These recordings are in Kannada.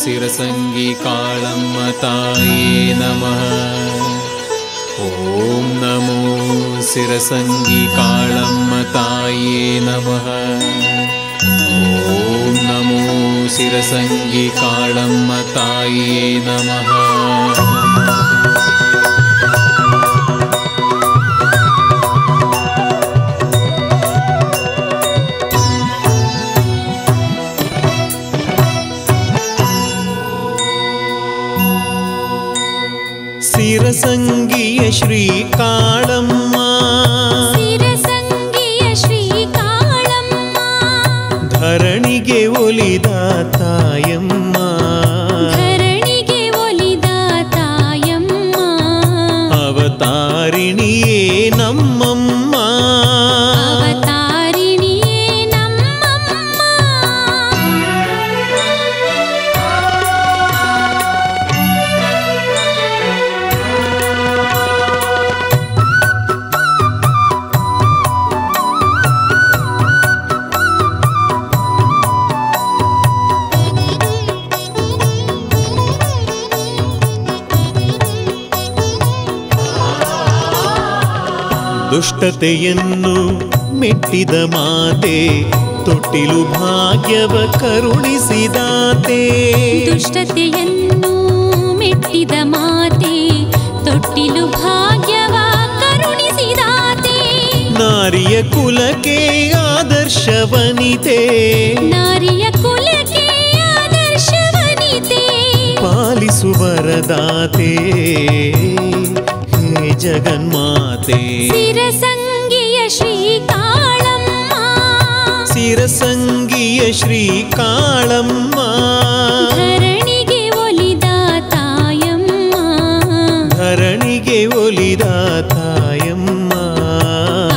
ಸಿರಸಂಗಿ ಕಾಳಮ್ಮ ತಾಯೇ ನಮಃ. ಓಂ ನಮೋ ಸಿರಸಂಗಿ ಕಾಳಮ್ಮ ತಾಯೇ ನಮಃ. ಓಂ ನಮೋ ಸಿರಸಂಗಿ ಕಾಳಮ್ಮ ತಾಯೇ ನಮಃ. ಸಿರಸಂಗಿಯ ಶ್ರೀ ಕಾಳಮ್ಮ, ಸಿರಸಂಗಿಯ ಶ್ರೀ ಕಾಳಮ್ಮ, ಧರಣಿಗೆ ಒಲಿದ ತಾಯಮ್ಮ, ಧರಣಿಗೆ ಒಲಿದ ತಾಯಮ್ಮ, ಅವತಾರಿಣಿಯೇ ನಮ್ಮಮ್ಮ, ಅವತಾರಿಣಿಯೇ ನಮ್ಮಮ್ಮ. ದುಷ್ಟತೆಯನ್ನು ಮೆಟ್ಟಿದ ಮಾತೆ, ತೊಟ್ಟಿಲು ಭಾಗ್ಯವ ಕರುಣಿಸಿದಾತೆ. ದುಷ್ಟತೆಯನ್ನು ಮೆಟ್ಟಿದ ಮಾತೆ, ತೊಟ್ಟಿಲು ಭಾಗ್ಯವ ಕರುಣಿಸಿದಾತೆ. ನಾರಿಯ ಕುಲಕ್ಕೆ ಆದರ್ಶವನಿತೆ, ನಾರಿಯ ಕುಲಕ್ಕೆ ಆದರ್ಶವನಿತೆ. ಪಾಲಿಸುವರದಾತೆ ಹೇ ಜಗನ್ಮಾತೆ. ಸಿರಸಂಗಿಯ ಶ್ರೀ ಕಾಳಮ್ಮ, ಸಿರಸಂಗಿಯ ಶ್ರೀ ಕಾಳಮ್ಮ, ಧರಣಿಗೆ ಒಲಿದ ತಾಯಮ್ಮ, ಧರಣಿಗೆ ಒಲಿದ ತಾಯಮ್ಮ,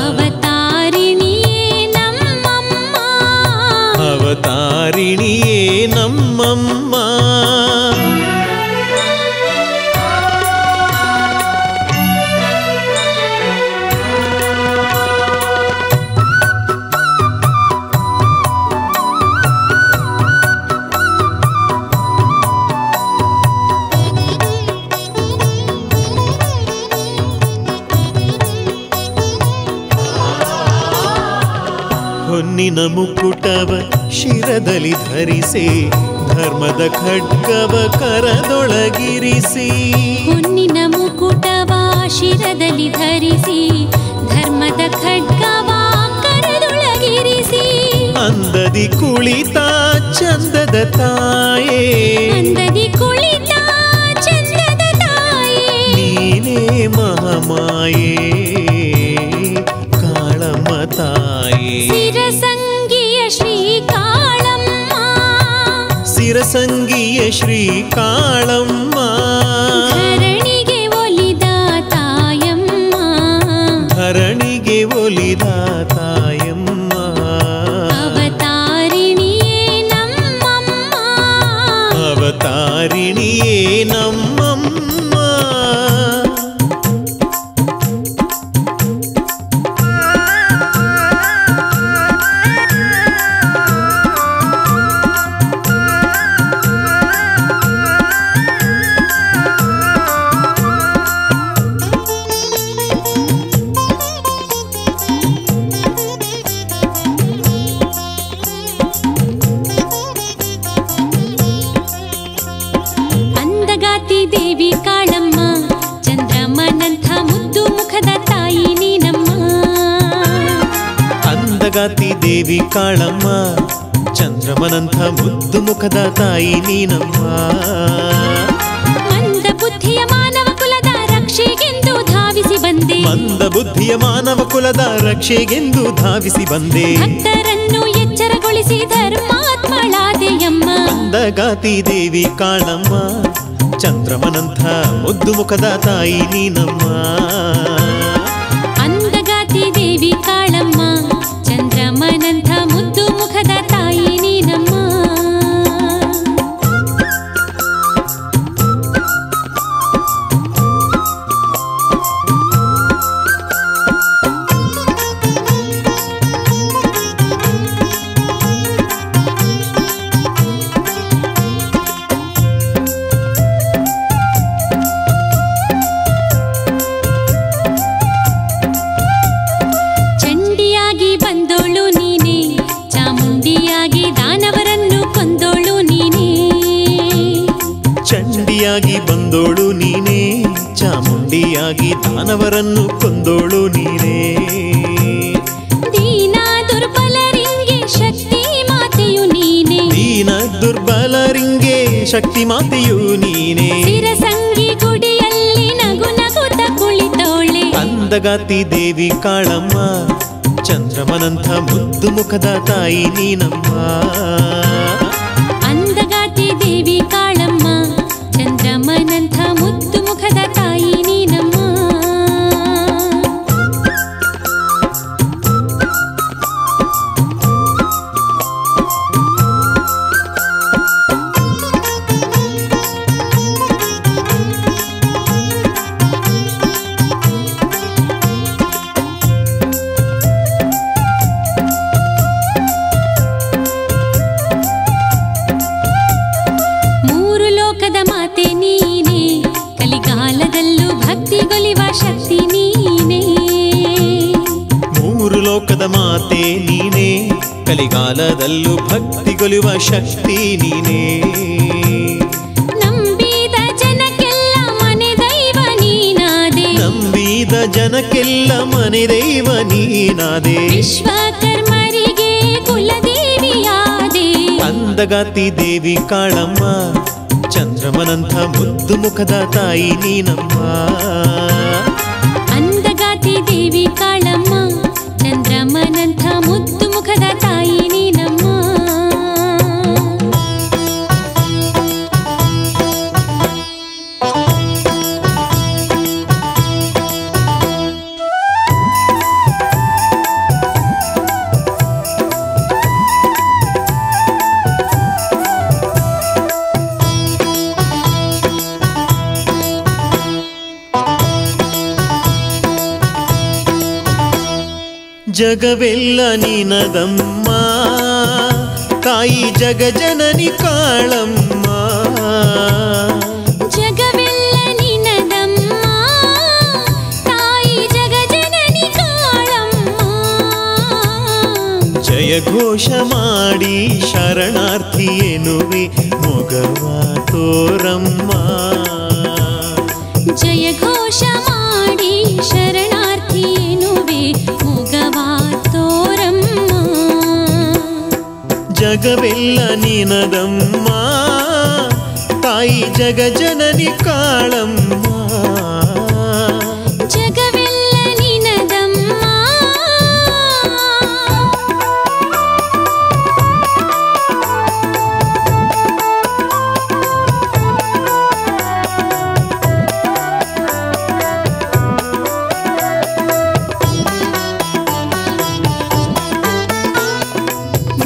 ಅವತಾರಿಣಿಯೇ ನಮ್ಮಮ್ಮ, ಅವತಾರಿಣಿಯೇ ನಮ್ಮಮ್ಮ. ಹೊನ್ನಿನ ಮುಕುಟವ ಶಿರದಲ್ಲಿ ಧರಿಸಿ, ಧರ್ಮದ ಖಡ್ಗವ ಕರದೊಳಗಿರಿಸಿ. ಹೊನ್ನಿನ ಮುಕುಟವ ಶಿರದಲ್ಲಿ ಧರಿಸಿ, ಧರ್ಮದ ಖಡ್ಗವ ಕರದೊಳಗಿರಿಸಿ. ಅಂದದಿ ಕುಳಿತ ಚಂದದ ತಾಯೇ, ಅಂದದಿ ಕುಳಿತ ಚಂದದ ತಾಯೇ, ನೀನೇ ಮಹಾಮಾಯೇ ಕಾಳಮ್ಮ ತಾಯೇ. ಸಿರಸಂಗಿಯ ಶ್ರೀ ಕಾಳಮ್ಮ, ಸಿರಸಂಗಿಯ ಶ್ರೀ ಕಾಳಮ್ಮ, ಧರಣಿಗೆ ಒಲಿದ ತಾಯಮ್ಮ, ಧರಣಿಗೆ ಒಲಿದ ತಾಯಮ್ಮ, ಅವತಾರಿಣಿಯೇ ನಮ್ಮಮ್ಮ, ಅವತಾರಿಣಿಯೇ ನಮ್ಮಮ್ಮ. ಅಂದಗಾತಿ ದೇವಿ ಕಾಳಮ್ಮ, ಚಂದ್ರಮ್ಮನಂಥ ಮುದ್ದು ಮುಖದ ತಾಯಿ ನೀನಮ್ಮ. ಅಂದಗಾತಿ ದೇವಿ ಕಾಳಮ್ಮ, ಚಂದ್ರಮನಂಥ ಮುದ್ದು ಮುಖದ ತಾಯಿ ನೀನಮ್ಮ. ಮಂದ ಬುದ್ಧಿಯ ಮಾನವ ಕುಲದ ರಕ್ಷೆಗೆಂದು ಧಾವಿಸಿ ಬಂದೆ, ಮಂದ ಬುದ್ಧಿಯ ಮಾನವ ಕುಲದ ರಕ್ಷೆಗೆಂದು ಧಾವಿಸಿ ಬಂದೆ. ಭಕ್ತರನ್ನು ಎಚ್ಚರಗೊಳಿಸಿ ಧರ್ಮಾತ್ಮಳಾದೆಯಮ್ಮ. ಅಂದಗಾತಿ ದೇವಿ ಕಾಳಮ್ಮ, ಚಂದ್ರಮನಂಥ ಮುದ್ದು ಮುಖದ ತಾಯಿ ನೀನಮ್ಮ. ಅಂದಗಾತಿ ದೇವಿ ಕಾಳಮ್ಮ, ಚಂದ್ರಮ್ಮನಂಥ ಮುದ್ದು ಮುಖದ ತಾಯಿ ನೀನಮ್ಮ. ಮಾನವರನ್ನು ಕೊಂದೋಳು ನೀನೇ. ದೀನ ದುರ್ಬಲರಿಗೆ ಶಕ್ತಿ ಮಾತೆಯು ನೀನೆ. ದೀನ ದುರ್ಬಲರಿಗೆ ಶಕ್ತಿ ಮಾತೆಯು ನೀನೇ. ಸಿರಸಂಗಿ ಗುಡಿಯಲ್ಲಿ ನಗು ನಗುತ್ತ ಕುಳಿತೋಳೆ. ಅಂದಗಾತಿ ದೇವಿ ಕಾಳಮ್ಮ, ಚಂದ್ರಮನಂಥ ಮುದ್ದು ಮುಖದ ತಾಯಿ ನೀನಮ್ಮ. ಅಂದಗಾತಿ ದೇವಿ ಕಾಳಮ್ಮ, ಚಂದ್ರಮನಂಥ ಮುದ್ದು ಮುಖದ ತಾಯಿ ನೀನಮ್ಮ. ಶಕ್ತಿ ನೀನೇ. ಮೂರು ಲೋಕದ ಮಾತೆ ನೀನೇ, ಕಲಿಗಾಲದಲ್ಲೂ ಭಕ್ತಿಗೊಲಿಯುವ ಶಕ್ತಿ ನೀನೇ. ನಂಬಿದ ಜನಕ್ಕೆಲ್ಲ ಮನೆ ದೈವ ನೀನಾದೆ. ನಂಬಿದ ಜನಕ್ಕೆಲ್ಲ ಮನೆ ದೈವ ನೀನಾದೆ. ವಿಶ್ವಕರ್ಮರಿಗೆ ಕುಲದೇವಿಯಾದೆ. ಅಂದಗಾತಿ ದೇವಿ ಕಾಳಮ್ಮ, ಚಂದ್ರಮನಂಥ ಮುದ್ದು ಮುಖದ ತಾಯಿ ನೀನಮ್ಮ. ಅಂದಗಾತಿ ದೇವಿ ಕಾಳಮ್ಮ, ಚಂದ್ರಮನಂಥ ಮುದ್ದು ಮುಖದ ತಾಯಿ ನೀನಮ್ಮ. ಜಗವೆಲ್ಲ ನಿನದಮ್ಮ, ತಾಯಿ ಜಗಜನನಿ ಕಾಳಮ್ಮ. ಜಗವೆಲ್ಲ ನಿನದಮ್ಮ, ತಾಯಿ ಜಗಜನನಿ ಕಾಳಮ್ಮ. ಜಯ ಘೋಷ ಮಾಡಿ ಶರಣಾರ್ಥಿ ಎನ್ನುವೆ ಮೊಗವ ತೋರಮ್ಮ. ಜಯ ಘೋಷ ಮಾಡಿ ಶರಣಾರ್ಥಿ ಎನ್ನುವೆ ಮೊಗವ ತೋರಮ್ಮ. ಜಗವೆಲ್ಲ ನಿನದಮ್ಮ, ತಾಯಿ ಜಗಜನನಿ ಕಾಳಮ್ಮ. ಜಗವೆಲ್ಲ ನಿನದಮ್ಮ.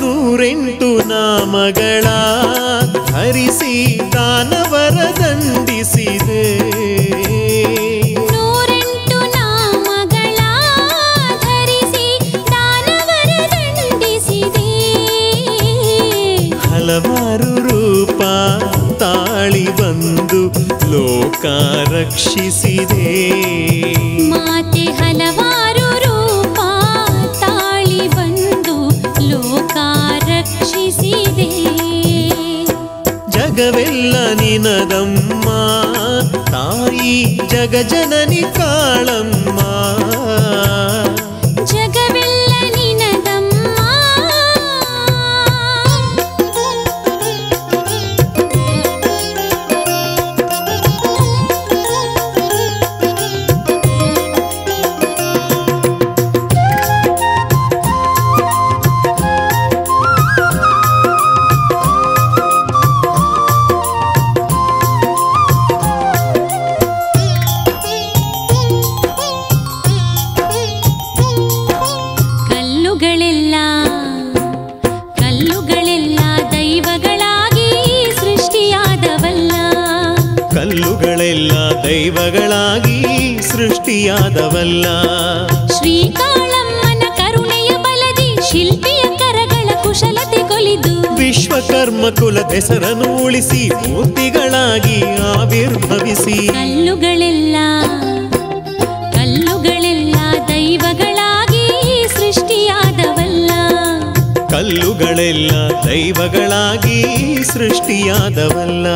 ನೂರೆಂಟು ನಾಮಗಳ ಧರಿಸಿ ದಾನವರ ದಂಡಿಸಿದೆ. ನೂರೆಂಟು ನಾಮಗಳ ಧರಿಸಿ ದಾನವರ ದಂಡಿಸಿದೆ. ಹಲವಾರು ರೂಪ ತಾಳಿ ಬಂದು ಲೋಕ ರಕ್ಷಿಸಿದೆ. ಮಾತೆ ಹಲವಾರು ರೂಪ ತಾಳಿ ಬಂದು ಲೋಕ ರಕ್ಷಿಸಿದೆ. ಜಗವೆಲ್ಲ ನಿನದಮ್ಮ, ತಾಯಿ ಜಗಜನನಿ ಕಾಳಮ್ಮ. ಜಗವೆಲ್ಲ ನಿನದಮ್ಮ. ಕಲ್ಲುಗಳೆಲ್ಲ ದೈವಗಳಾಗಿ ಸೃಷ್ಟಿಯಾದವಲ್ಲ. ಕಲ್ಲುಗಳೆಲ್ಲ ದೈವಗಳಾಗಿ ಸೃಷ್ಟಿಯಾದವಲ್ಲ. ಶ್ರೀಕಾಳಮ್ಮನ ಕರುಣೆಯ ಬಲದಿ ಶಿಲ್ಪಿಯ ಕರಗಳ ಕುಶಲತೆ ಕೊಲಿದು ವಿಶ್ವಕರ್ಮ ಕುಲದ ಹೆಸರನ್ನು ಉಳಿಸಿ ಮೂರ್ತಿಗಳಾಗಿ ಆವಿರ್ಭವಿಸಿ. ಕಲ್ಲುಗಳೆಲ್ಲ ದೈವಗಳಾಗಿ ಸೃಷ್ಟಿಯಾದವಲ್ಲ. ಕಲ್ಲುಗಳೆಲ್ಲ ದೈವಗಳಾಗಿ ಸೃಷ್ಟಿಯಾದವಲ್ಲ.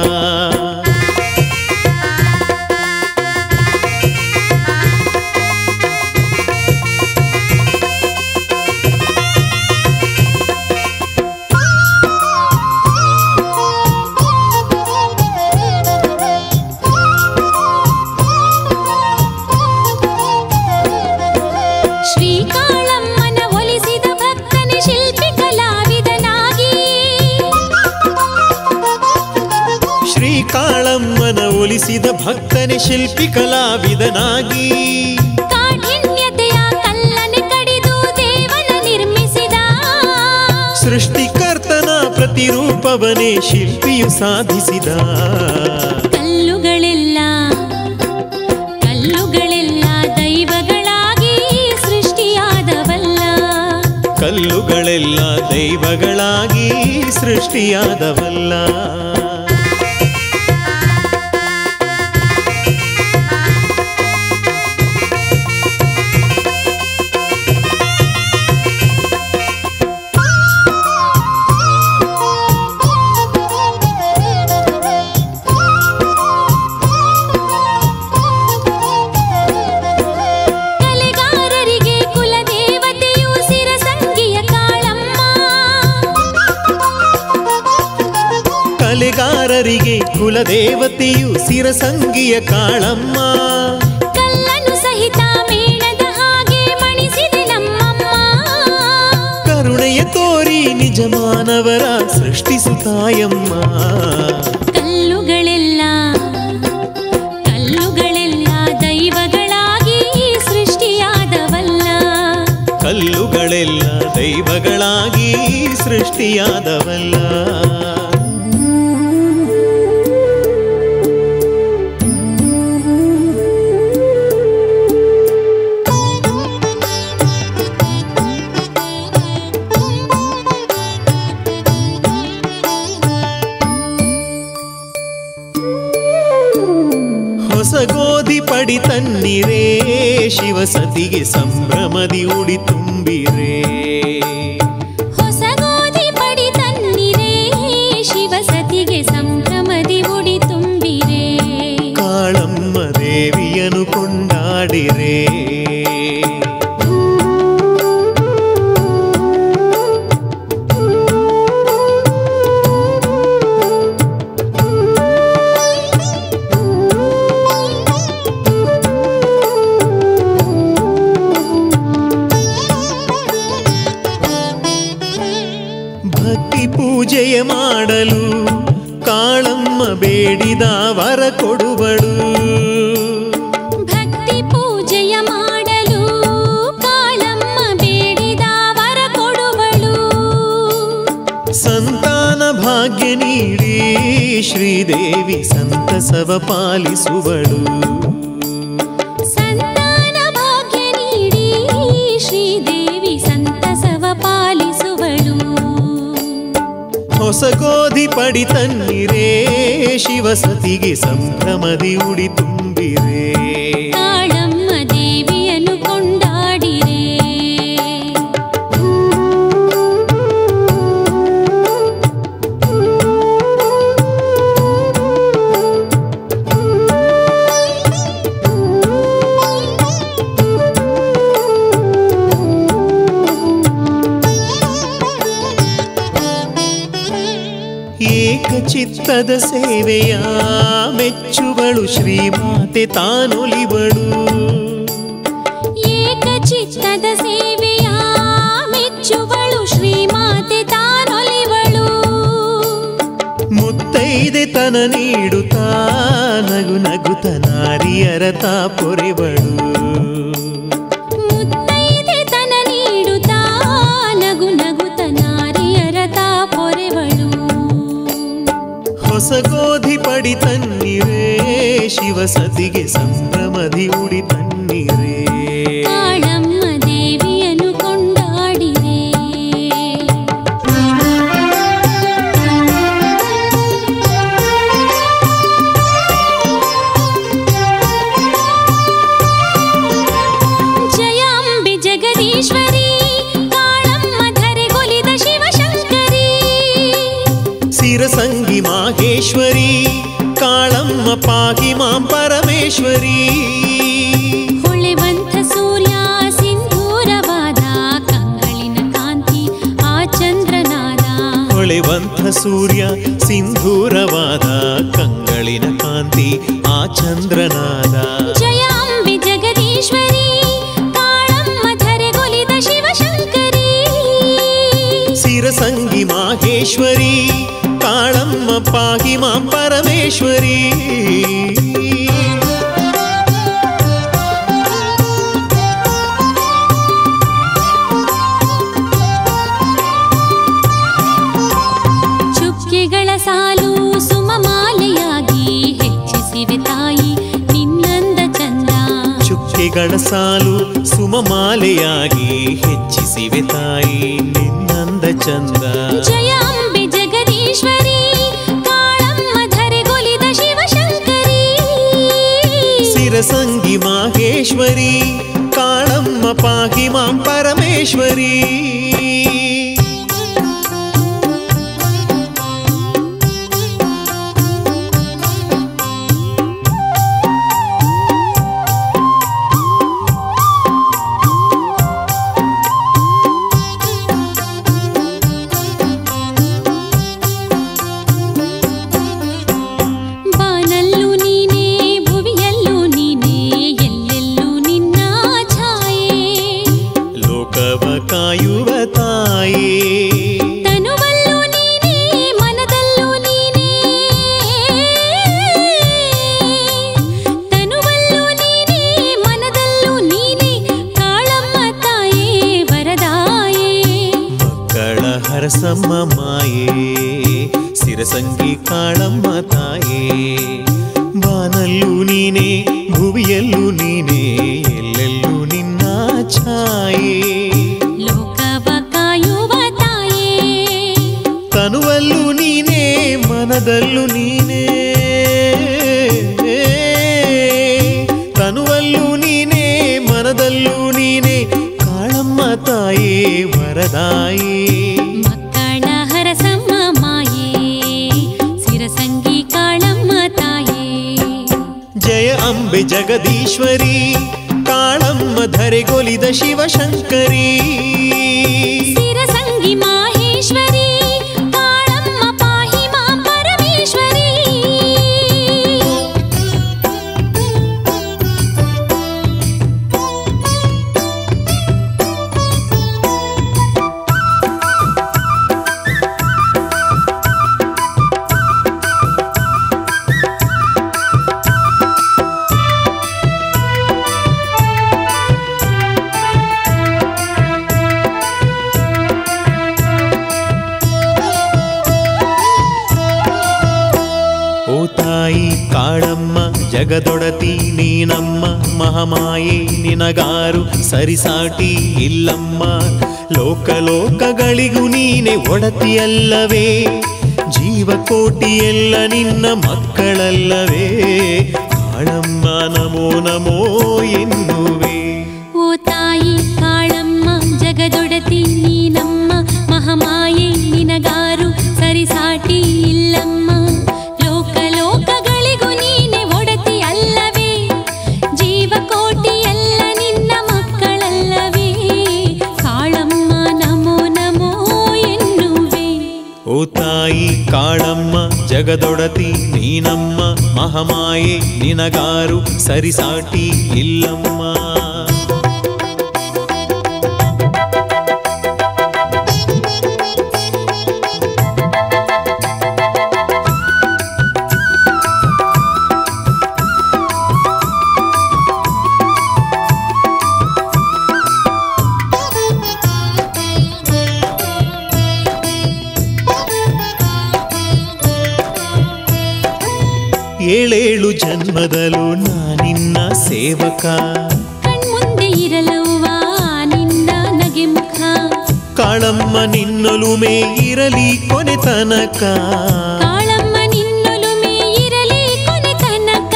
ನುಡಿಸಿದ ಭಕ್ತನೆ ಶಿಲ್ಪಿ ಕಲಾವಿದನಾಗಿ ಕಾಠಿಣ್ಯತೆಯ ಕಲ್ಲನೆ ಕಡಿದು ದೇವನ ನಿರ್ಮಿಸಿದ ಸೃಷ್ಟಿಕರ್ತನ ಪ್ರತಿರೂಪವನೇ ಶಿಲ್ಪಿಯು ಸಾಧಿಸಿದ ಕಲ್ಲುಗಳೆಲ್ಲ ದೈವಗಳಾಗಿ ಸೃಷ್ಟಿಯಾದವಲ್ಲ ಕಲ್ಲುಗಳೆಲ್ಲ ದೈವಗಳಾಗಿ ಸೃಷ್ಟಿಯಾದವಲ್ಲ ಕಲೆಗಾರರಿಗೆ ಕುಲದೇವತೆಯು ಸಿರಸಂಗಿಯ ಕಾಳಮ್ಮ ಕಲ್ಲನು ಸಹಿತ ಮೇಣದ ಹಾಗೆ ಮಣಿಸಿದೆ ನಮ್ಮಮ್ಮ ಕರುಣೆಯ ತೋರಿ ನಿಜ ಮಾನವರ ಸೃಷ್ಟಿಸುತ್ತಾಯಮ್ಮ ಕಲ್ಲುಗಳೆಲ್ಲ ದೈವಗಳಾಗಿ ಸೃಷ್ಟಿಯಾದವಲ್ಲ ಕಲ್ಲುಗಳೆಲ್ಲ ದೈವಗಳಾಗಿ ಸೃಷ್ಟಿಯಾದವಲ್ಲ ಹೊಸ ಗೋಧಿ ಪಡಿ ತನ್ನಿರೇ ಶಿವಸತಿಗೆ ಸಂಭ್ರಮದಿ ಉಡಿ ತುಂಬಿರೇ ಹೊಸ ಗೋಧಿ ಪಡಿ ತನ್ನಿರೇ ಶಿವಸತಿಗೆ ಸಂಭ್ರಮದಿ ಉಡಿ ತುಂಬಿರೇ ಕಾಳಮ್ಮ ದೇವಿಯನು ಕೊಂಡಾಡಿರೇ ಪೂಜೆಯ ಮಾಡಲು ಕಾಳಮ್ಮ ಬೇಡಿದ ವರ ಕೊಡುವಳು ಭಕ್ತಿ ಪೂಜೆಯ ಮಾಡಲು ಕಾಳಮ್ಮ ಬೇಡಿದ ವರ ಕೊಡುವಳು ಸಂತಾನ ಭಾಗ್ಯ ನೀಡಿ ಶ್ರೀದೇವಿ ಸಂತಸವ ಪಾಲಿಸುವಳು ಸಂತಾನ ಭಾಗ್ಯ ನೀಡಿ ಶ್ರೀದೇವಿ ಸಂತಸವ ಪಾಲಿಸುವಳು ಹೊಸ ಗೋಧಿ ಪಡಿ ತನ್ನಿರೇ ಶಿವಸತಿಗೆ ಸಂಭ್ರಮದಿ ಉಡಿ ತುಂಬಿರೇ ಕಾಳಮ್ಮ ದೇವಿಯನ್ನು ಕೊಂಡಾಡಿರೇ ಏಕಚಿತ್ತದ ಸೇವೆಯ ಮೆಚ್ಚುವಳು ಶ್ರೀಮಾತೆ ತಾನೊಲಿವಳು ಏಕಚಿತ್ತದ ಸೇವೆಯ ಮೆಚ್ಚುವಳು ಶ್ರೀಮಾತೆ ತಾನೊಲಿವಳು ಮುತ್ತೈದೆ ತನ ನೀಡುತ್ತಾ ನಗು ನಗುತ ನಾರಿಯರ ತಾ ಪೊರೆವಳು ಮುತ್ತೈದೆ ತನ ನೀಡುತ್ತಾ ನಗು ನಗುತ ನಾರಿಯರ ತಾ ಪೊರೆವಳು ಹೊಸ ಗೋಧಿ ಪಡಿ ತನ್ನಿರೇ ಶಿವಸತಿಗೆ ಸಂಭ್ರಮದಿ ಉಡಿ ತನ್ನಿರೇ ಕಾಳಮ್ಮ ದೇವಿಯನ್ನು ಕೊಂಡಾಡಿರೇ ಜಯಾಂಬೆ ಜಗದೀಶ್ವರಿ ಕಾಳಮ್ಮ ಧರೆಗೊಲಿದ ಶಿವಶಂಕರಿ ಸಿರಸಂಗಿ ಮಾಹೇಶ್ವರಿ ಕಾಳಮ್ಮ ಪಾಹಿ ಮಾಂ ಪರಮೇಶ್ವರಿ ಹೊಳೆವಂತ ಸೂರ್ಯ ಸಿಂಧೂರವಾದ ಕಂಗಳಿನ ಕಾಂತಿ ಆ ಚಂದ್ರನಾದ ಹೊಳೆವಂತ ಸೂರ್ಯ ಸಿಂಧೂರವಾದ ಕಂಗಳಿನ ಕಾಂತಿ ಆ ಚಂದ್ರನಾದ ಜಯಾಂಬೆ ಜಗದೀಶ್ವರಿ ಕಾಳಮ್ಮ ಧರೆಗೊಲಿದ ಶಿವಶಂಕರಿ ಸಿರಸಂಗಿ ಮಾಹೇಶ್ವರಿ ಕಾಳಮ್ಮ ಪಾಹಿ ಮಾಂ ಪರಮೇಶ್ವರಿ. ಚುಕ್ಕೆಗಳ ಸಾಲು ಸುಮಮಾಲೆಯಾಗಿ ಹೆಚ್ಚಿಸಿವೆ ತಾಯಿ ನಿನ್ನಂದ ಚಂದ. ಚುಕ್ಕೆಗಳ ಸಾಲು ಸುಮಮಾಲೆಯಾಗಿ ಹೆಚ್ಚಿಸಿವೆ ತಾಯಿ ನಿನ್ನಂದ ಚಂದ. ಜಯ ಅಂಬೆ ಜಗದೀಶ್ವರಿ ಕಾಳಮ್ಮ ಧರೆಗೊಲಿದ ಶಿವಶಂಕರಿ. ಸಿರಸಂಗಿ ಮಾಹೇಶ್ವರಿ ಕಾಳಮ್ಮ ಪಾಹಿ ಮಾಂ ಪರಮೇಶ್ವರಿ. ಕಾಯುವ ತಾಯೇ ತನುವಲ್ಲೂ ನೀನೇ ಮನದಲ್ಲೂ ನೀನೇ. ತನುವಲ್ಲೂ ನೀನೇ ಮನದಲ್ಲೂ ನೀನೇ ಕಾಳಮ್ಮ ತಾಯೇ ವರದಾಯೇ. ಮಕ್ಕಳ ಹರಸಮ್ಮ ಮಾಯೇ ಸಿರಸಂಗಿ ಕಾಳಮ್ಮ ತಾಯೇ. ಬಾನಲ್ಲೂ ನೀನೇ ಭುವಿಯಲ್ಲೂ ನೀನೇ ಎಲ್ಲೆಲ್ಲೂ ನಿನ್ನ ಛಾಯೇ. ತನುವಲ್ಲೂ ನೀನೇ ಮನದಲ್ಲೂ ನೀನೇ. ತನುವಲ್ಲೂ ನೀನೇ ಮನದಲ್ಲೂ ನೀನೇ ಕಾಳಮ್ಮ ತಾಯೇ ವರದಾಯೇ. ಮಕ್ಕಳ ಹರಸಮ್ಮ ಮಾಯೇ ಸಿರಸಂಗಿ ಕಾಳಮ್ಮ ತಾಯೇ. ಜಯ ಅಂಬೆ ಜಗದೀಶ್ವರಿ ಕಾಳಮ್ಮ ಧರೆಗೊಲಿದ ಶಿವಶಂಕರಿ. ಸಿರಸಂಗಿ ಮಾಹೇಶ್ವರಿ ಕಾಳಮ್ಮ ಪಾಹಿ ಮಾಂ ಪರಮೇಶ್ವರಿ. ತಾಯಿ ಕಾಳಮ್ಮ ಜಗದೊಡತಿ ನೀನಮ್ಮ ಮಹಾಮಾಯೆ ನಿನಗಾರು ಸರಿಸಾಟಿ ಇಲ್ಲಮ್ಮ. ಲೋಕಲೋಕಗಳಿಗೂ ನೀನೆ ಒಡತಿಯಲ್ಲವೇ ಜೀವಕೋಟಿ ಎಲ್ಲ ನಿನ್ನ ಮಕ್ಕಳಲ್ಲವೇ. ಕಾಳಮ್ಮ ನಮೋ ನಮೋ ಎನ್ನುವೆ. ಓ ತಾಯಿ ಕಾಳಮ್ಮ ಜಗದೊಡತಿ ನೀನಮ್ಮ ಮಹಾಮಾಯೆ ನಿನಗಾರು ಸರಿಸಾಟಿ ಇಲ್ಲಮ್ಮ. ಲೋಕಗಳಿಗೂ ನೀನೆ ಒಡತಿ ಅಲ್ಲವೇ ಜೀವಕೋಟಿ ಎಲ್ಲ ನಿನ್ನ ಮಕ್ಕಳಲ್ಲವೇ. ಕಾಳಮ್ಮ ನಮೋ ನಮೋ ಎನ್ನುವೆ. ಓ ತಾಯಿ ಕಾಳಮ್ಮ ಜಗದೊಡತಿ ನೀನಮ್ಮ ಮಹಾಮಾಯೆ ನಿನಗಾರು ಸರಿಸಾಟಿ ಇಲ್ಲಮ್ಮ. ಏಳೇಳು ಜನ್ಮದಲ್ಲೂ ನಾನಿನ್ನ ಸೇವಕ. ಕಣ್ಮುಂದೆ ಇರಲವ್ವ ನಿನ್ನ ನಗೆ ಮುಖ. ಕಾಳಮ್ಮ ನಿನ್ನೊಲುಮೆ ಇರಲಿ ಕೊನೆ ತನಕ. ಕಾಳಮ್ಮ ನಿನ್ನೊಲುಮೆ ಇರಲಿ ಕೊನೆ ತನಕ.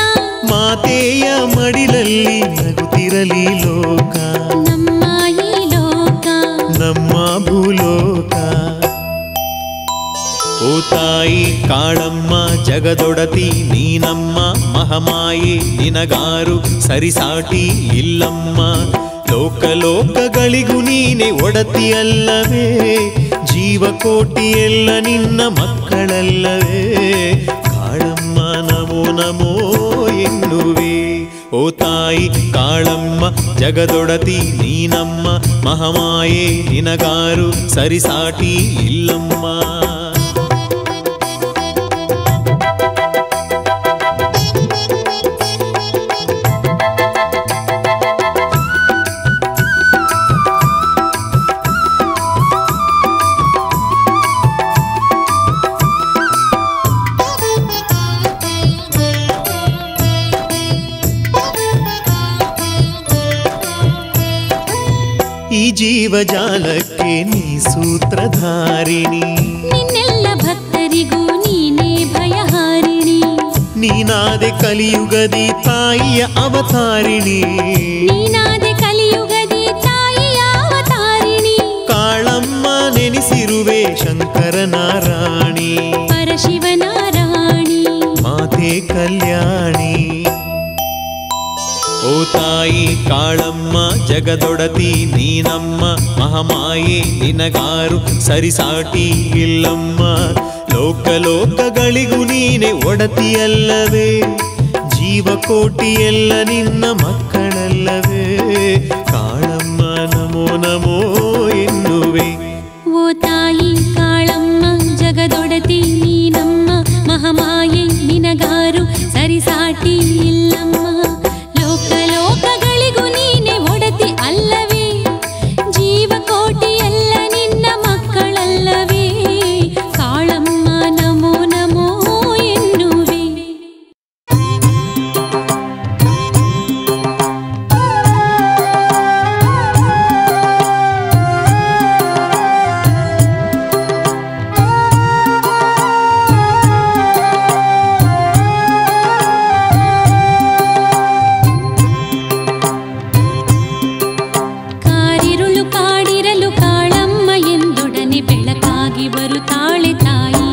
ಮಾತೆಯ ಮಡಿಲಲ್ಲಿ ನಗುತ್ತಿರಲಿ ಲೋಕ. ನಮ್ಮ ಈ ಲೋಕ ನಮ್ಮ ಭೂಲೋಕ. ಓ ತಾಯಿ ಕಾಳಮ್ಮ ಜಗದೊಡತಿ ನೀನಮ್ಮ ಮಹಾಮಾಯೆ ನಿನಗಾರು ಸರಿಸಾಟಿ ಇಲ್ಲಮ್ಮ. ಲೋಕಲೋಕಗಳಿಗೂ ನೀನೆ ಒಡತಿಯಲ್ಲವೇ ಜೀವಕೋಟಿ ಎಲ್ಲ ನಿನ್ನ ಮಕ್ಕಳಲ್ಲವೇ. ಕಾಳಮ್ಮ ನಮೋ ನಮೋ ಎನ್ನುವೆ. ಓ ತಾಯಿ ಕಾಳಮ್ಮ ಜಗದೊಡತಿ ನೀನಮ್ಮ ಮಹಾಮಾಯೆ ನಿನಗಾರು ಸರಿಸಾಟಿ ಇಲ್ಲಮ್ಮ. ಜೀವಜಾಲಕ್ಕೆ ನೀ ಸೂತ್ರಧಾರಿಣಿ, ನಿನ್ನೆಲ್ಲ ಭಕ್ತರಿಗೂ ನೀನೇ ಭಯಹಾರಿಣಿ. ನೀನಾದೆ ಕಲಿಯುಗದಿ ತಾಯಿಯ ಅವತಾರಿಣಿ, ನೀನಾದೆ ಕಲಿಯುಗದಿ ತಾಯಿಯ ಅವತಾರಿಣಿ. ಕಾಳಮ್ಮ ನೆನೆಸಿರುವೆ ಶಂಕರನ ರಾಣಿ, ಪರಶಿವನ ರಾಣಿ, ಮಾತೆ ಕಲ್ಯಾಣಿ. ಓ ತಾಯಿ ಕಾಳಮ್ಮ ಜಗದೊಡತಿ ನೀನಮ್ಮ, ಮಹಾಮಾಯೆ ನಿನಗಾರು ಸರಿಸಾಟಿ ಇಲ್ಲಮ್ಮ. ಲೋಕ ಲೋಕಗಳಿಗೂ ನೀನೆ ಒಡತಿಯಲ್ಲವೇ, ಜೀವಕೋಟಿ ಎಲ್ಲ ನಿನ್ನ ಮಕ್ಕಳಲ್ಲವೇ. ಕಾಳಮ್ಮ ನಮೋ ನಮೋ ಎನ್ನುವೆ. ಓ ತಾಯಿ ಕಾಳಮ್ಮ ಜಗದೊಡತಿ ನೀನಮ್ಮ, ಮಹಾಮಾಯೆ ನಿನಗಾರು ಸರಿಸಾಟಿ ಇಲ್ಲಮ್ಮ. ಲೋಕ ಲೋಕಗಳಿಗೂ ನೀನೆ ಒಡತಿ ಅಲ್ಲವೇ, ಜೀವಕೋಟಿ ಎಲ್ಲ ನಿನ್ನ ಮಕ್ಕಳಲ್ಲವೇ. ಕಾಳಮ್ಮ ನಮೋ ನಮೋ ಎನ್ನುವೆ. ಕಾರಿರುಳು ಕಾಡಿರಲು ಕಾಳಮ್ಮ ಎಂದೊಡನೆ ಬೆಳಕಾಗಿ ಬರುತ್ತಾಳೆ ತಾಯಿ.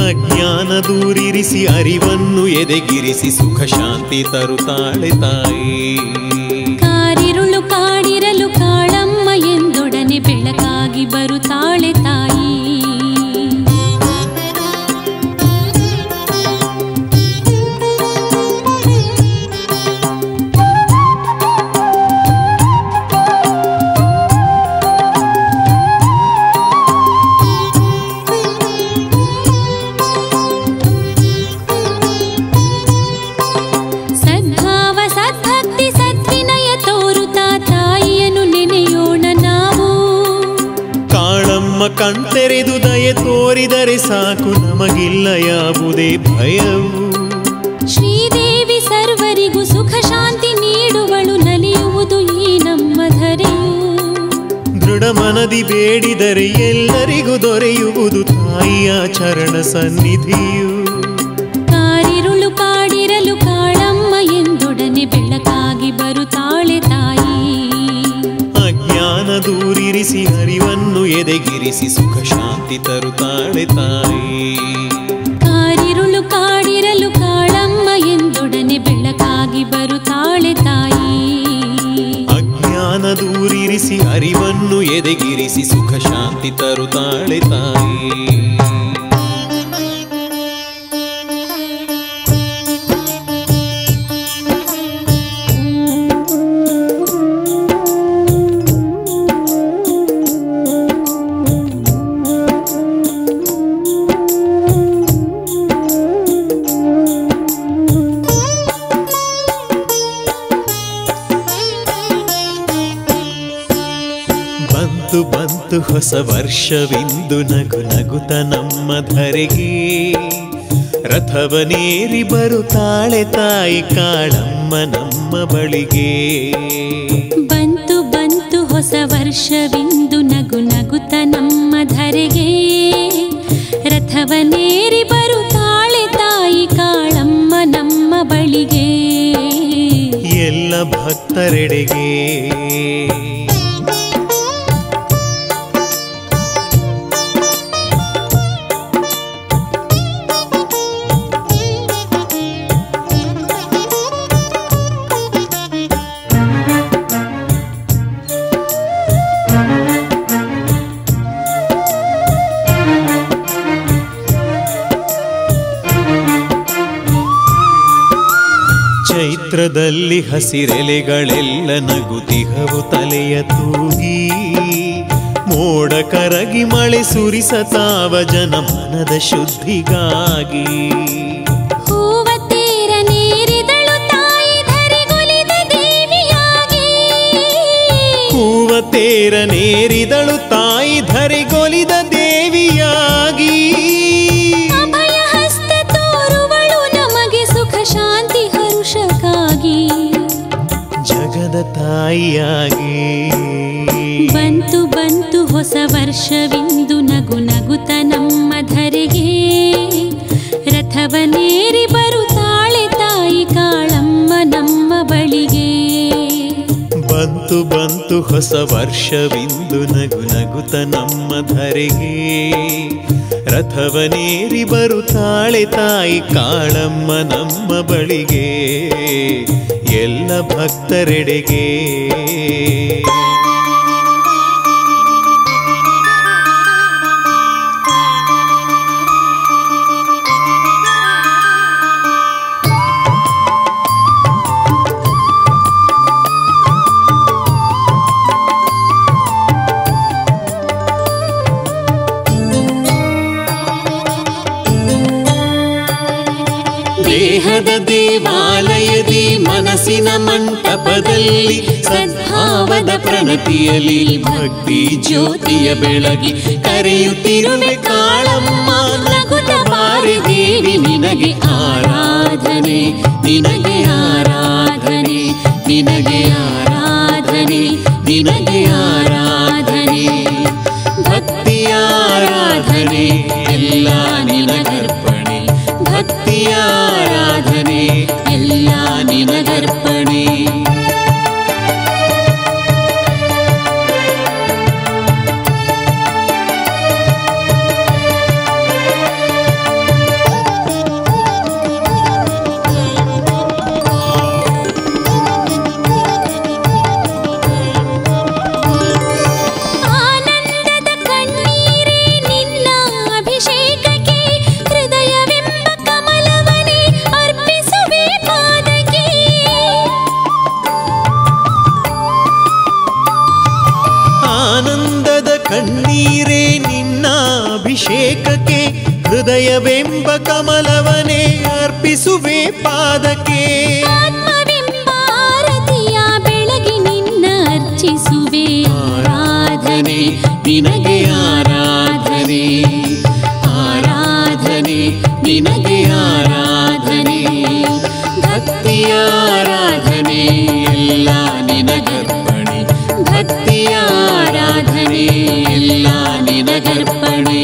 ಅಜ್ಞಾನ ದೂರಿರಿಸಿ ಅರಿವನ್ನು ಎದೆಗಿರಿಸಿ ಸುಖ ಶಾಂತಿ ತರುತ್ತಾಳೆ ತಾಯಿ. ಕಾರಿರುಳು ಕಾಡಿರಲು ಕಾಳಮ್ಮ ಎಂದೊಡನೆ ಬೆಳಕಾಗಿ ಬರುತ್ತಾಳೆ ತಾಯಿ. ಸದ್ಭಾವ ಸದ್ಭಕ್ತಿ ಸದ್ವಿನಯ ತೋರುತ್ತಾ ತಾಯಿಯನ್ನು ನೆನೆಯೋಣ ನಾವು. ಕಾಳಮ್ಮ ಕಣ್ತೆರೆದು ದಯೆ ತೋರಿದರೆ ಸಾಕು, ನಮಗಿಲ್ಲ ಯಾವುದೇ ಭಯವು. ಶ್ರೀದೇವಿ ಸರ್ವರಿಗೂ ಸುಖ ಶಾಂತಿ ನೀಡುವಳು, ನಲಿಯುವುದು ಈ ನಮ್ಮ ಧರೆಯು. ದೃಢ ಮನದಿ ಬೇಡಿದರೆ ಎಲ್ಲರಿಗೂ ದೊರೆಯುವುದು ತಾಯಿಯ ಚರಣ ಸನ್ನಿಧಿಯು. ಕಾರಿರುಳು ಕಾಡಿರಲು ಕಾಳಮ್ಮ ಎಂದೊಡನೆ ಬೆಳಕಾಗಿ ಬರುತ್ತಾಳೆ ತಾಯಿ. ಅಜ್ಞಾನ ದೂರಿರಿಸಿ ಅರಿವನ್ನು ಎದೆಗಿರಿಸಿ ಸುಖ ಶಾಂತಿ ತರುತ್ತಾಳೆ ತಾಯಿ. ಕಾರಿರುಳು ಕಾಡಿರಲು ಕಾಳಮ್ಮ ಎಂದೊಡನೆ ಬೆಳಕಾಗಿ ಬರುತ್ತಾಳೆ ತಾಯಿ. ಅಜ್ಞಾನ ದೂರಿರಿಸಿ ಅರಿವನ್ನು ಎದೆಗಿರಿಸಿ ಸುಖ ಶಾಂತಿ ತರುತ್ತಾಳೆ ತಾಯಿ. ಬಂತು ಬಂತು ಹೊಸ ವರ್ಷವಿಂದು ನಗು ನಗುತ್ತ ನಮ್ಮ ಧರೆಗೆ, ರಥವನೇರಿ ಬರುತ್ತಾಳೆ ತಾಯಿ ಕಾಳಮ್ಮ ನಮ್ಮ ಬಳಿಗೆ. ಬಂತು ಬಂತು ಹೊಸ ವರ್ಷವಿಂದು ನಗು ನಗುತ್ತ ನಮ್ಮ ಧರೆಗೆ, ರಥವನೇರಿ ಬರುತ್ತಾಳೆ ತಾಯಿ ಕಾಳಮ್ಮ ನಮ್ಮ ಬಳಿಗೆ. ಎಲ್ಲ ಭಕ್ತರೆಡೆಗೆ ಚೈತ್ರದಲ್ಲಿ ಹಸಿರೆಲೆಗಳೆಲ್ಲ ನಗುತಿಹವು ತಲೆಯ ತೂಗಿ, ಮೋಡ ಕರಗಿ ಮಳೆ ಸುರಿಸತಾವ ಜನ ಮನದ ಶುದ್ಧಿಗಾಗಿ. ಹೂವ ತೇರ ನೇರಿದಳು ತಾಯಿ ಧರೆಗೊಲಿದ ದೇವಿಯಾಗಿ, ಹೂವ ತೇರ ನೇರಿದಳು ತಾಯಿ ಧರೆಗೊಲಿದ ದೇವಿಯಾಗಿ. ಅಭಯ ಹಸ್ತ ತೋರುವಳು ನಮಗೆ ಸುಖ ಶಾಂತಿ ಹರುಷಕ್ಕಾಗಿ, ಜಗದ ತಾಯಿಯಾಗಿ. ನಗು ನಗುತ ನಮ್ಮ ಧರೆಗೆ ರಥವನೇರಿ ಬರುತ್ತಾಳೆ ತಾಯಿ ಕಾಳಮ್ಮ ನಮ್ಮ ಬಳಿಗೆ. ಬಂತು ಬಂತು ಹೊಸ ವರ್ಷವಿಂದು ನಗು ನಗುತ ನಮ್ಮ ಧರೆಗೆ ರಥವನೇರಿ ಬರುತ್ತಾಳೆ ತಾಯಿ ಕಾಳಮ್ಮ ನಮ್ಮ ಬಳಿಗೆ ಎಲ್ಲ ಭಕ್ತರೆಡೆಗೆ. ದೇಹದ ದೇವಾಲಯದಿ ಮನಸ್ಸಿನ ಮಂಟಪದಲ್ಲಿ ಸದ್ಭಾವದ ಪ್ರಣತಿಯಲ್ಲಿ ಭಕ್ತಿ ಜ್ಯೋತಿಯ ಬೆಳಗಿ ಕರೆಯುತ್ತಿರುವೆ ಕಾಳಮ್ಮ ನಗುತ್ತ ಬಾರೆ ದೇವಿ ನಿನಗೆ ಆರಾಧನೆ ನಿನಗೆ ಆರಾಧನೆ ನಿನಗೆ ಆರಾಧನೆ ನಿನಗೆ ಆರಾಧನೆ ಭಕ್ತಿಯ ಆರಾಧನೆ ಎಲ್ಲ ನಿನಗರ್ಪಣೆ ಭಕ್ತಿಯ ಆರಾಧನೆ ಎಲ್ಲ ನಿನಗರ್ಪಣೆ. ಕಣ್ಣೀರೇ ನಿನ್ನ ಅಭಿಷೇಕಕ್ಕೆ ಹೃದಯವೆಂಬ ಕಮಲವನೇ ಅರ್ಪಿಸುವೆ ಪಾದಕ್ಕೆ. ಆತ್ಮವೆಂಬ ಆರತಿಯ ಬೆಳಗಿ ನಿನ್ನ ಅರ್ಚಿಸುವೆ ಆರಾಧನೆ ನಿನಗೆ ಆರಾಧನೆ ಆರಾಧನೆ ನಿನಗೆ ಆರಾಧನೆ ಭಕ್ತಿಯ ಆರಾಧನೆ ಎಲ್ಲ ನಿನಗರ್ಪಣೆ ಭಕ್ತಿಯ ಆರಾಧನೆ ಎಲ್ಲ ನಿನಗರ್ಪಣೆ.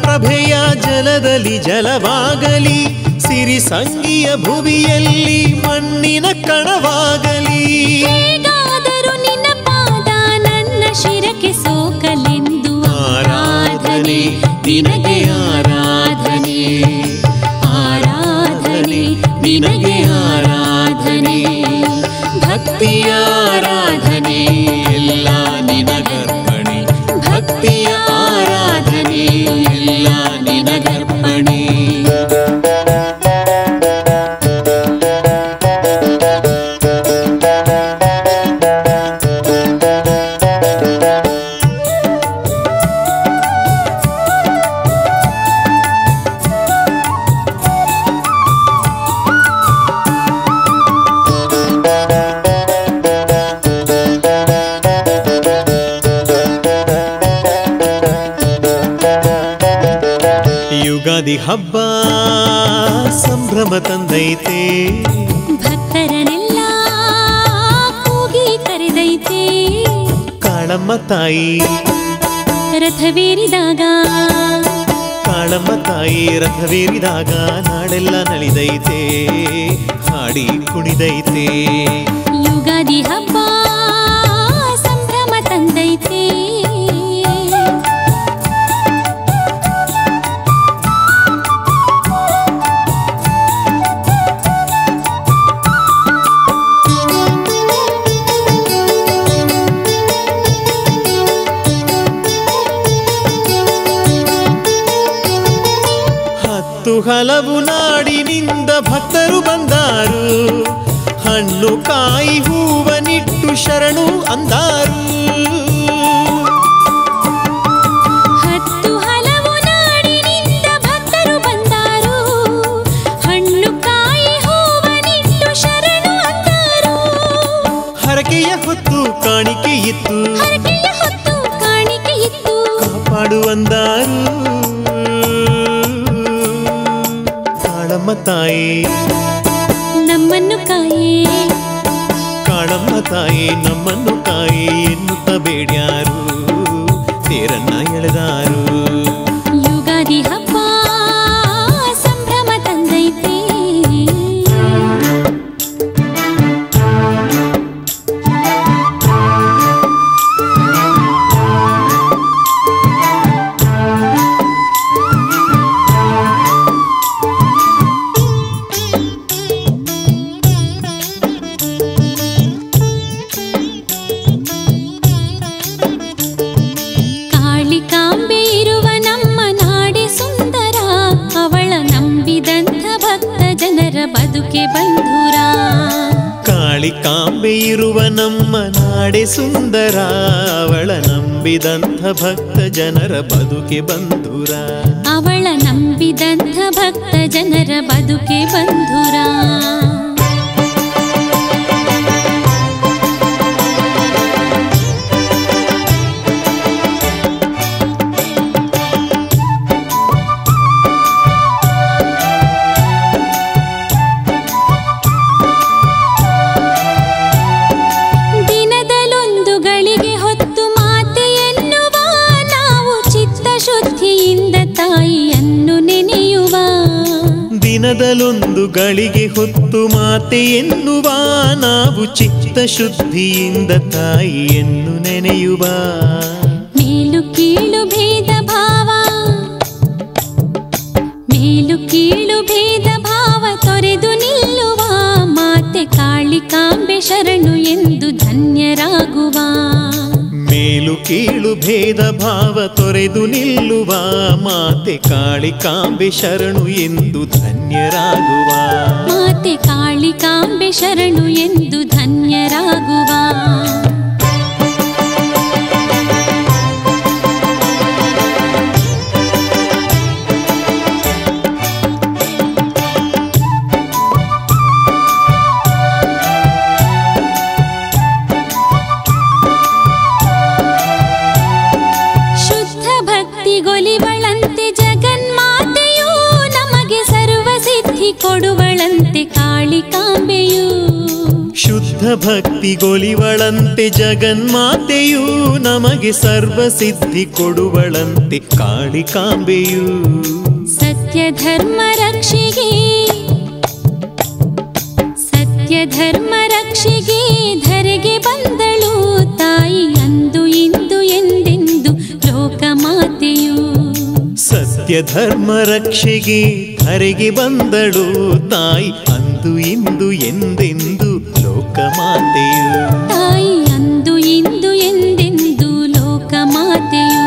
ಪ್ರಭೆಯ ಜಲದಲ್ಲಿ ಜಲವಾಗಲಿ ಸಿರಿ ಸಂಗಿಯ ಭುವಿಯಲ್ಲಿ ಮಣ್ಣಿನ ಕಣವಾಗಲಿ. ಹೇಗಾದರೂ ನಿನ್ನ ಪಾದ ನನ್ನ ಶಿರಕ್ಕೆ ಸೋಕಲೆಂದು ಆರಾಧನೆ ನಿನಗೆ ಆರಾಧನೆ ಆರಾಧನೆ ನಿನಗೆ ಆರಾಧನೆ ಭಕ್ತಿಯ ಆರಾಧನೆ ಎಲ್ಲ ನಿನಗರ್ಪಣೆ ಭಕ್ತಿಯ ಆರಾಧನೆ ಎಲ್ಲ ನಿನಗರ್ಪಣೆ. ಯುಗಾದಿ ಹಬ್ಬ ಸಂಭ್ರಮ ತಂದೈತೆ ಭಕ್ತರನ್ನೆಲ್ಲ ಕೂಗಿ ಕರೆದೈತೆ. ಕಾಳಮ್ಮ ತಾಯಿ ರಥವೇರಿದಾಗ ಕಾಳಮ್ಮ ತಾಯಿ ರಥವೇರಿದಾಗ ನಾಡೆಲ್ಲ ನಲಿದೈತೆ ಹಾಡಿ ಕುಣಿದೈತೆ. ಯುಗಾದಿ ಹಬ್ಬ ಸಂಭ್ರಮ ತಂದೈತೆ. ಹಲವು ನಾಡಿನಿಂದ ಭಕ್ತರು ಬಂದಾರು ಹಣ್ಣು ಕಾಯಿ ಹೂವನಿಟ್ಟು ಶರಣು ಅಂದಾರು. ಹತ್ತು ಹಲವು ನಾಡಿನಿಂದ ಭಕ್ತರು ಬಂದಾರು, ಹಣ್ಣು ಕಾಯಿ ಹೂವನಿಟ್ಟು ಶರಣು ಅಂದಾರು. ಹರಕೆಯ ಹೊತ್ತು ಕಾಣಿಕೆ ಇತ್ತು, ಹರಕೆಯ ಹೊತ್ತು ಕಾಣಿಕೆ ಇತ್ತು, ಕಾಪಾಡುವಂದಾರು. ಕಾಳಮ್ಮ ತಾಯಿ ನಮ್ಮನ್ನು ಕಾಯೇ, ಕಾಳಮ್ಮ ತಾಯಿ ನಮ್ಮನ್ನು ಕಾಯಿ ಎನ್ನುತ್ತ ಬೇಡ್ಯಾರು, ತೇರನ್ನ ಎಳೆದಾರು. ಯುಗಾದಿ ಹಬ್ಬ ಸಂಭ್ರಮ ತಂದೈತೆ, ಕಾಳಿಕಾಂಬೆ ಇರುವ ನಮ್ಮ ನಾಡೆ ಸುಂದರ, ಅವಳ ನಂಬಿದಂಥ ಭಕ್ತ ಜನರ ಬದುಕೆ ಬಂಧುರ. ಕಾಳಿಕಾಂಬೆ ಇರುವ ನಮ್ಮ ನಾಡೆ ಸುಂದರ, ಅವಳ ನಂಬಿದಂಥ ಭಕ್ತ ಜನರ ಬದುಕೆ ಬಂಧುರ. ಅವಳ ನಂಬಿದಂಥ ಭಕ್ತ ಜನರ ಬದುಕೆ ಬಂಧುರ. ದಿನದಲ್ಲೊಂದು ಗಳಿಗೆ ಹೊತ್ತು ಮಾತೆ ಎನ್ನುವ, ನಾವು ಚಿತ್ತಶುದ್ಧಿಯಿಂದ ತಾಯಿಯನ್ನು ನೆನೆಯುವ. ದಿನದಲ್ಲೊಂದು ಗಳಿಗೆ ಹೊತ್ತು ಮಾತೆ ಎನ್ನುವ, ನಾವು ಚಿತ್ತಶುದ್ಧಿಯಿಂದ ತಾಯಿಯನ್ನು ನೆನೆಯುವ. ಮೇಲು ಕೀಳು ಭೇದ ಭಾವ, ಮೇಲು ಕೀಳು ಭೇದ ಭಾವ ತೊರೆದು ನಿಲ್ಲುವ, ಮಾತೆ ಕಾಳಿಕಾಂಬೆ ಶರಣು ಎಂದು ಧನ್ಯರಾಗುವ. ಮೇಲು ಕೀಳು ಭೇದ ಭಾವ ತೊರೆದು ನಿಲ್ಲುವ, ಮಾತೆ ಕಾಳಿಕಾಂಬೆ ಶರಣು ಎಂದು ಧನ್ಯರಾಗುವ. ಮಾತೆ ಕಾಳಿಕಾಂಬೆ ಶರಣು ಎಂದು ಧನ್ಯರಾಗುವ. ಶುದ್ಧ ಭಕ್ತಿಗೊಲಿವಳಂತೆ ಜಗನ್ಮಾತೆಯು, ನಮಗೆ ಸರ್ವ ಸಿದ್ಧಿ ಕೊಡುವಳಂತೆ ಕಾಳಿಕಾಂಬೆಯು. ಶುದ್ಧ ಭಕ್ತಿಗೊಲಿವಳಂತೆ ಜಗನ್ಮಾತೆಯು, ನಮಗೆ ಸರ್ವ ಸಿದ್ಧಿ ಕೊಡುವಳಂತೆ ಕಾಳಿಕಾಂಬೆಯು. ಸತ್ಯ ಧರ್ಮ ರಕ್ಷೆಗೆ, ಸತ್ಯ ಧರ್ಮ ರಕ್ಷೆಗೆ ಧರೆಗೆ ಬಂದಳು ತಾಯಿ, ಅಂದು ಇಂದು ಎಂದೆಂದು ಲೋಕಮಾತೆಯು. ಸತ್ಯ ಧರ್ಮ ರಕ್ಷೆಗೆ ಧರೆಗೆ ಬಂದಳು ತಾಯಿ, ಅಂದು ಇಂದು ಎಂದೆಂದು ಲೋಕಮಾತೆಯು. ತಾಯಿ ಅಂದು ಇಂದು ಎಂದೆಂದು ಲೋಕಮಾತೆಯು.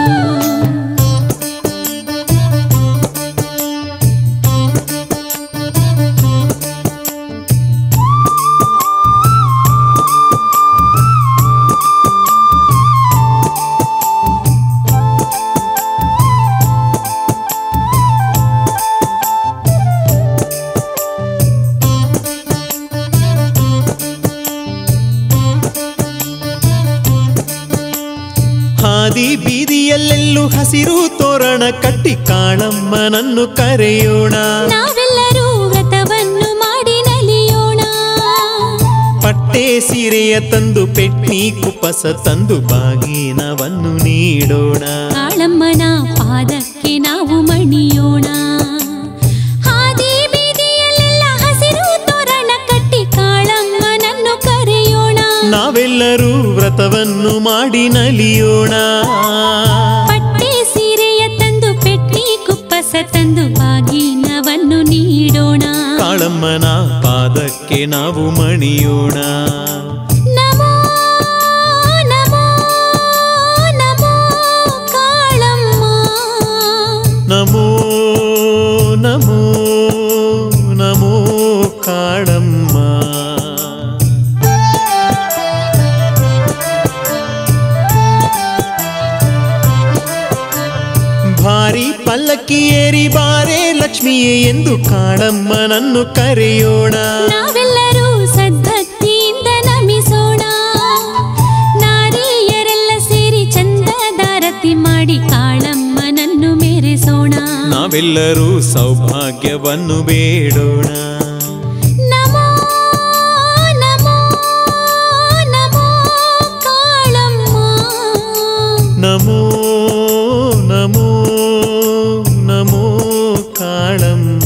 ಹಾದಿ ಬೀದಿಯಲ್ಲೆಲ್ಲೂ ಹಸಿರು ತೋರಣ ಕಟ್ಟಿ ಕಾಳಮ್ಮನನ್ನು ಕರೆಯೋಣ. ನಾವೆಲ್ಲರೂ ವ್ರತವನ್ನು ಮಾಡಿ ನಲಿಯೋಣ. ಪಟ್ಟೆ ಸೀರೆಯ ತಂದು ಪೆಟ್ನಿ ಕುಪ್ಪಸ ತಂದು ಬಾಗಿನವನ್ನು ನೀಡೋಣ. ಕಾಳಮ್ಮನ ಪಾದಕ್ಕೆ ನಾವು ಮಣಿಯೋಣ. ಹಾದಿ ಬೀದಿಯಲ್ಲೆಲ್ಲ ಹಸಿರು ತೋರಣ ಕಟ್ಟಿ ಕಾಳಮ್ಮನನ್ನು ಕರೆಯೋಣ. ನಾವೆಲ್ಲರೂ ವ್ರತವನ್ನು ಮಾಡಿ ನಲಿಯೋಣ. ಪಟ್ಟೆ ಸೀರೆಯ ತಂದು ಪೆಟ್ನಿ ಕುಪ್ಪಸ ತಂದು ಬಾಗಿನವನ್ನು ನೀಡೋಣ. ಕಾಳಮ್ಮನ ಪಾದಕ್ಕೆ ನಾವು ಮಣಿಯೋಣ. ನಮೋ ನಮೋ ನಮೋ ಕಾಳಮ್ಮ, ನಮೋ ನಮೋ ನಮೋ ಕಾಳಮ್ಮ. ಪಲ್ಲಕ್ಕಿ ಏರಿ ಬಾರೆ ಲಕ್ಷ್ಮಿಯೇ ಎಂದು ಕಾಳಮ್ಮನನ್ನು ಕರೆಯೋಣ. ನಾವೆಲ್ಲರೂ ಸದ್ಭಕ್ತಿಯಿಂದ ನಮಿಸೋಣ. ನಾರಿಯರೆಲ್ಲ ಸೇರಿ ಚಂದದಾರತಿ ಮಾಡಿ ಕಾಳಮ್ಮನನ್ನು ಮೆರೆಸೋಣ. ನಾವೆಲ್ಲರೂ ಸೌಭಾಗ್ಯವನ್ನು ಬೇಡೋಣ. ನಮೋ ನಮೋ ನಮೋ ಕಾಳಮ್ಮ. ನಮೋ ನಮೋ ನಮೋ ಕಾಳಮ್ಮ.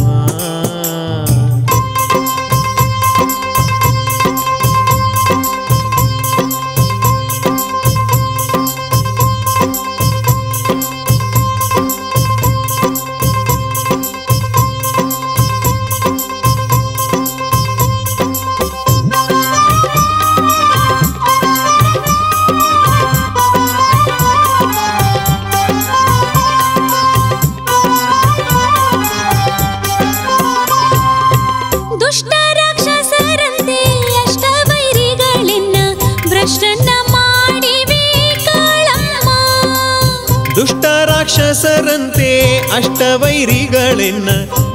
ದುಷ್ಟ ರಾಕ್ಷಸರಂತೆ ಅಷ್ಟವೈರಿಗಳಿನ್ನ ಭ್ರಷ್ಟನ್ನ ಮಾಡಿವೆ ಕಾಳಮ್ಮ. ದುಷ್ಟ ರಾಕ್ಷಸರಂತೆ ಅಷ್ಟವೈರಿಗಳೆನ್ನ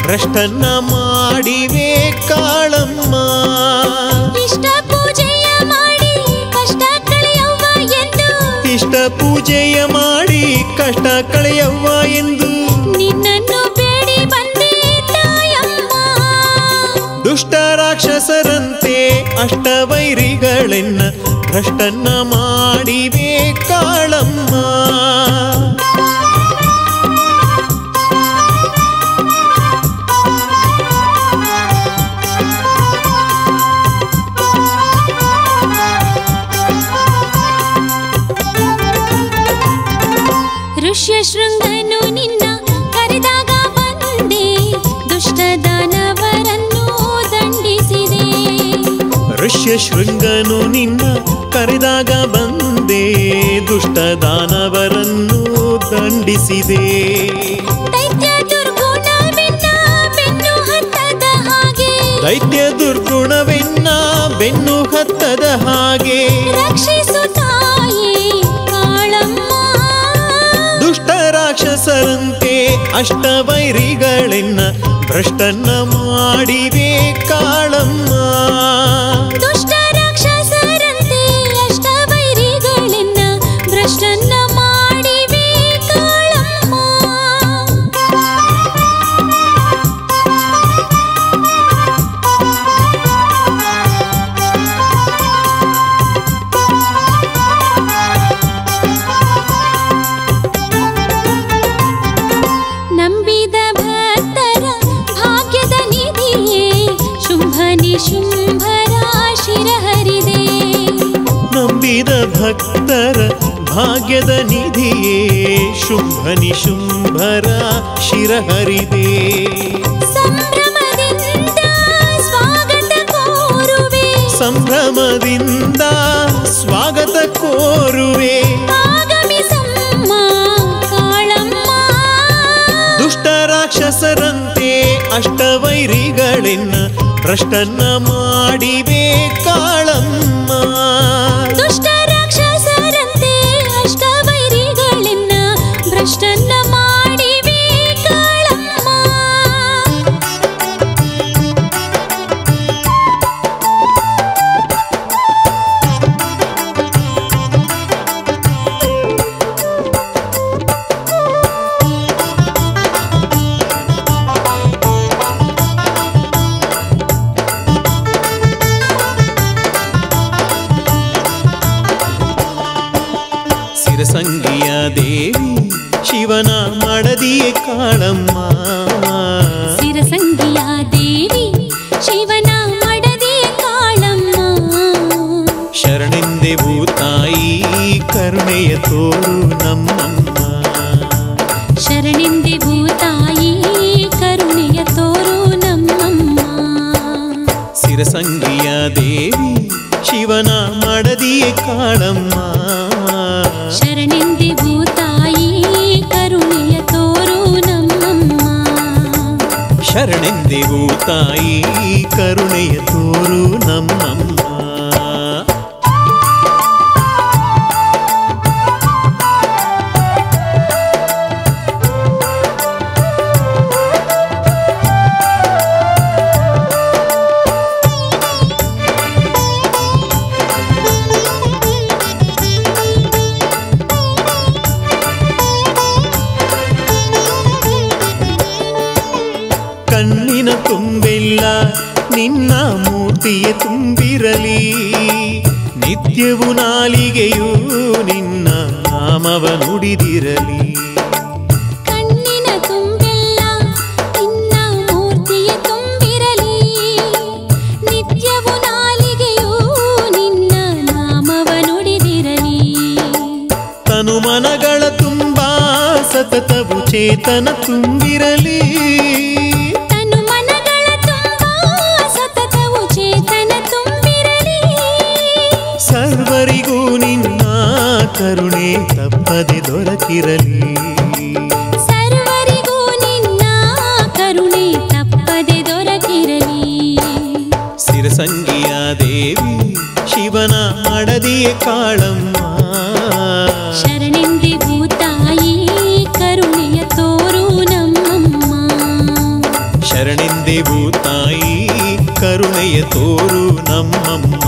ಭ್ರಷ್ಟನ್ನ ಮಾಡಿವೆ ಕಾಳಮ್ಮ. ಇಷ್ಟ ಪೂಜೆಯ ಮಾಡಿ ಕಷ್ಟ ಕಳೆಯವ್ವ ಎಂದು. ಇಷ್ಟ ಪೂಜೆಯ ಮಾಡಿ ಕಷ್ಟ ಕಳೆಯವ್ವ ಎಂದು ನಿನ್ನನ್ನು ಬೇಡಿ ಬಂದೆ ತಾಯಮ್ಮ. ದುಷ್ಟ ರಾಕ್ಷಸರಂತೆ ಅಷ್ಟವೈರಿಗಳೆನ್ನ ಭ್ರಷ್ಟನ್ನ ಮಾಡಿವೆ ಕಾಳಮ್ಮ. ಋಷ್ಯಶೃಂಗನು ನಿನ್ನ ಕರೆದಾಗ ಬಂದೆ, ದುಷ್ಟ ದಾನವರನ್ನು ದಂಡಿಸಿದೆ. ಋಷ್ಯಶೃಂಗನು ನಿನ್ನ ಕರೆದಾಗ ಬಂದೆ, ದುಷ್ಟ ದಾನವರನ್ನು ದಂಡಿಸಿದೆ. ದೈತ್ಯ ದುರ್ಗುಣವೆನ್ನ ಬೆನ್ನು ಹತ್ತದ ಹಾಗೆ. ದೈತ್ಯ ದುರ್ಗುಣವೆನ್ನ ಬೆನ್ನು ಹತ್ತದ ಹಾಗೆ ರಕ್ಷಿಸು ತಾಯೇ ಕಾಳಮ್ಮ. ದುಷ್ಟ ರಾಕ್ಷಸರಂತೆ ಅಷ್ಟವೈರಿಗಳೆನ್ನ ಭ್ರಷ್ಟನ್ನ ಮಾಡಿವೆ ಕಾಳಮ್ಮ. ದುಷ್ಟ ರಾಕ್ಷಸರಂತೆ ಅಷ್ಟವೈರಿಗಳಿನ್ನ ಭ್ರಷ್ಟನ್ನ ಮಾಡಿವೆ ಕಾಳಮ್ಮ. ನಂಬಿದ ಭಕ್ತರ ಭಾಗ್ಯದ ನಿಧಿಯೇ ಶುಂಭ ನಿಶುಂಭರ ಶಿರಹರಿದೆ. ನಂಬಿದ ಭಕ್ತರ ಭಾಗ್ಯದ ನಿಧಿಯೇ ಶುಂಭ ನಿಶುಂಭರ ಶಿರಹರಿದೆ. ಸಂಭ್ರಮದಿಂದ ಸ್ವಾಗತ ಕೋರುವೆ. ಸಂಭ್ರಮದಿಂದ ಸ್ವಾಗತ ಕೋರುವೆ. ಆಗಮಿಸಮ್ಮ ಕಾಳಮ್ಮ. ದುಷ್ಟ ರಾಕ್ಷಸರಂತೆ ಅಷ್ಟವೈರಿಗಳೆನ್ನ ಭ್ರಷ್ಟನ್ನ ಮಾಡಿವೆ ಕಾಳಮ್ಮ. ದುಷ್ಟ ರಾಕ್ಷಸರಂತೆ ಅಷ್ಟವೈರಿಗಳಿನ್ನ ಭ್ರಷ್ಟನ್ನ ಮಾಡಿವೆ ಕಾಳಮ್ಮ. ಸಿರಸಂಗಿಯ ದೇವಿ ಶಿವನ ಮಡದಿಯೇ ಕಾಳಮ್ಮ. ಸಿರಸಂಗಿಯ ದೇವಿ ಶಿವನ ಮಡದಿಯ ಕಾಳಮ್ಮ. ಶರಣೆಂದೆವು ತಾಯಿ ಕರುಣೆಯ ತೋರು ನಮ್ಮಮ್ಮ. ಶರಣೆಂದೆವು ತಾಯಿ ಕರುಣೆಯ ತೋರು ನಮ್ಮಮ್ಮ. ಸಿರಸಂಗಿಯ ದೇವಿ ಶಿವನ ಮಡದಿಯೇ ಕಾಳಮ್ಮ. ಶರಣೆಂದೆವು ತಾಯಿ ಕರುಣೆಯ ತೋರು ನಮ್ಮಮ್ಮ. ಶರಣೆಂದೆವು ತಾಯಿ ಕರುಣೆಯ ತೋರು ನಮ್ಮಮ್ಮ. ನಿನ್ನ ಮೂರ್ತಿಯ ತುಂಬಿರಲಿ. ನಿತ್ಯವೂ ನಾಲಿಗೆಯೂ ನಿನ್ನ ನಾಮವ ನುಡಿದಿರಲಿ. ಕಣ್ಣಿನ ತುಂಬೆಲ್ಲ ನಿನ್ನ ಮೂರ್ತಿಯ ತುಂಬಿರಲಿ. ನಿತ್ಯವೂ ನಾಲಿಗೆಯೂ ನಿನ್ನ ನಾಮವ ನುಡಿದಿರಲಿ. ತನು ಮನಗಳ ತುಂಬಾ ಸತತವು ಚೇತನ ತುಂಬಿರಲಿ. ತನು ಮನಗಳ ತುಂಬಾ ಸತತವು ಚೇತನ ತುಂಬಿರಲಿ. ಸರ್ವರಿಗೂ ನಿನ್ನ ಕರುಣೆ ತಪ್ಪದೆ ದೊರಕಿರಲಿ. ಸರ್ವರಿಗೂ ನಿನ್ನ ಕರುಣೆ ತಪ್ಪದೆ ದೊರಕಿರಲಿ. ಸಿರಸಂಗಿಯ ದೇವಿ ಶಿವನ ಮಡದಿಯ ಕಾಳಮ್ಮ. ಶರಣೆಂದೆ ಭೂತಾಯಿ ಕರುಣೆಯ ತೋರು ನಮ್ಮಮ್ಮ. ಶರಣೆಂದೆ ಭೂತಾಯಿ ಕರುಣೆಯ ತೋರು ನಮ್ಮಮ್ಮ.